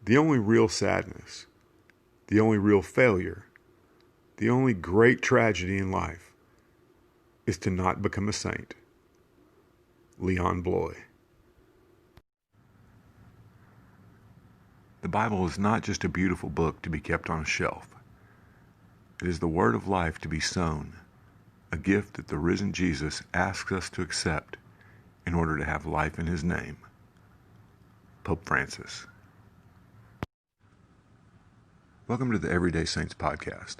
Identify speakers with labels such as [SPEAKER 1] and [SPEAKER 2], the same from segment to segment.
[SPEAKER 1] The only real sadness, the only real failure, the only great tragedy in life is to not become a saint. Leon Bloy. The Bible is not just a beautiful book to be kept on a shelf. It is the word of life to be sown, a gift that the risen Jesus asks us to accept in order to have life in his name. Pope Francis. Welcome to the Everyday Saints podcast,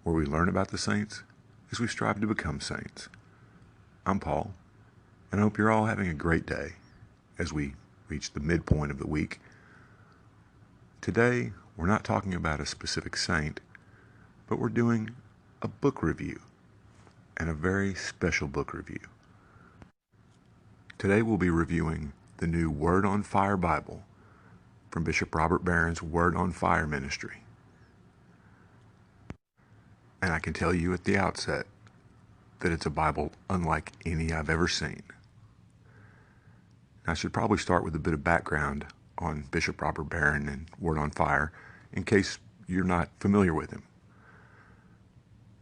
[SPEAKER 1] where we learn about the saints as we strive to become saints. I'm Paul, and I hope you're all having a great day as we reach the midpoint of the week. Today, we're not talking about a specific saint, but we're doing a book review, and a very special book review. Today we'll be reviewing the new Word on Fire Bible from Bishop Robert Barron's Word on Fire ministry. And I can tell you at the outset that it's a Bible unlike any I've ever seen. I should probably start with a bit of background on Bishop Robert Barron and Word on Fire, in case you're not familiar with him.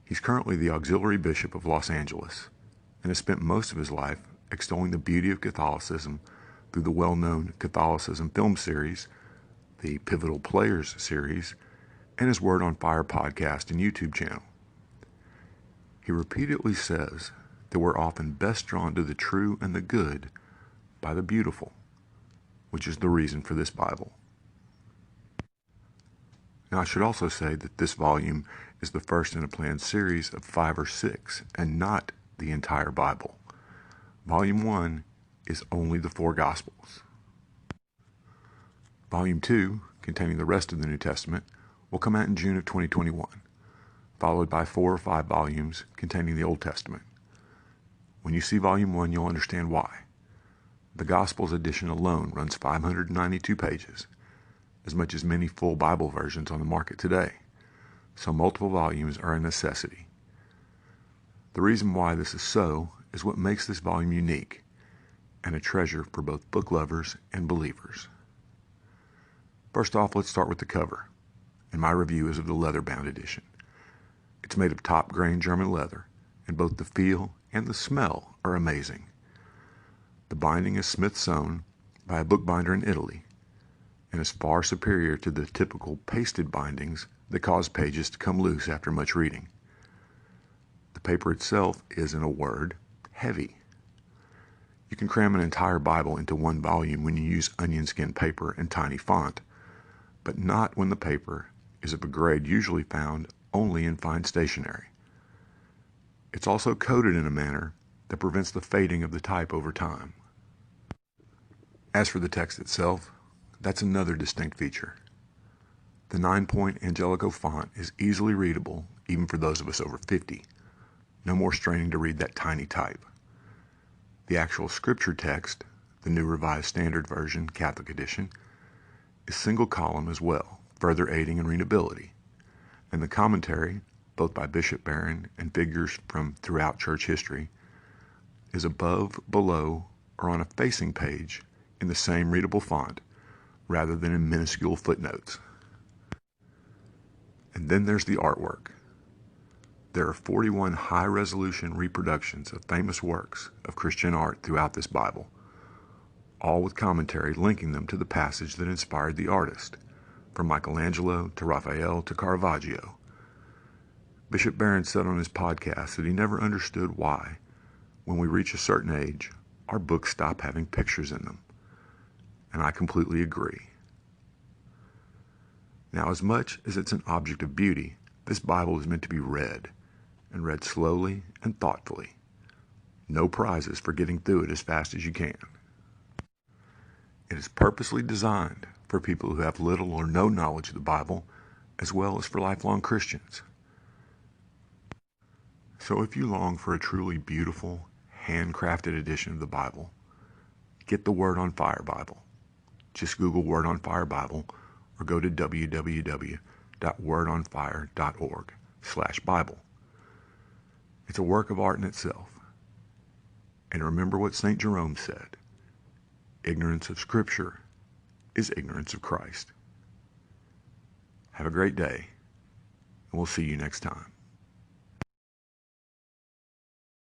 [SPEAKER 1] He's currently the Auxiliary Bishop of Los Angeles and has spent most of his life extolling the beauty of Catholicism through the well-known Catholicism film series, the Pivotal Players series, and his Word on Fire podcast and YouTube channel. He repeatedly says that we're often best drawn to the true and the good by the beautiful, which is the reason for this Bible. Now, I should also say that this volume is the first in a planned series of 5 or 6, and not the entire Bible. Volume 1 is only the 4 Gospels. Volume 2, containing the rest of the New Testament, will come out in June of 2021, followed by 4 or 5 volumes containing the Old Testament. When you see Volume 1, you'll understand why. The Gospels edition alone runs 592 pages, as much as many full Bible versions on the market today, so multiple volumes are a necessity. The reason why this is so is what makes this volume unique and a treasure for both book lovers and believers. First off, let's start with the cover, and my review is of the leather-bound edition. It's made of top-grain German leather, and both the feel and the smell are amazing. The binding is Smith-sewn by a bookbinder in Italy, and is far superior to the typical pasted bindings that cause pages to come loose after much reading. The paper itself is, in a word, heavy. You can cram an entire Bible into one volume when you use onion skin paper and tiny font, but not when the paper is of a grade usually found only in fine stationery. It's also coated in a manner that prevents the fading of the type over time. As for the text itself, that's another distinct feature. The 9-point Angelico font is easily readable even for those of us over 50. No more straining to read that tiny type. The actual scripture text, the New Revised Standard Version, Catholic edition, is single column as well, further aiding in readability. And the commentary, both by Bishop Barron and figures from throughout church history, is above, below, or on a facing page in the same readable font, rather than in minuscule footnotes. And then there's the artwork. There are 41 high-resolution reproductions of famous works of Christian art throughout this Bible, all with commentary linking them to the passage that inspired the artist, from Michelangelo to Raphael to Caravaggio. Bishop Barron said on his podcast that he never understood why, when we reach a certain age, our books stop having pictures in them. And I completely agree. Now, as much as it's an object of beauty, this Bible is meant to be read, and read slowly and thoughtfully. No prizes for getting through it as fast as you can. It is purposely designed for people who have little or no knowledge of the Bible, as well as for lifelong Christians. So if you long for a truly beautiful, handcrafted edition of the Bible, get the Word on Fire Bible. Just Google Word on Fire Bible or go to www.wordonfire.org/Bible. It's a work of art in itself. And remember what St. Jerome said, ignorance of Scripture is ignorance of Christ. Have a great day, and we'll see you next time.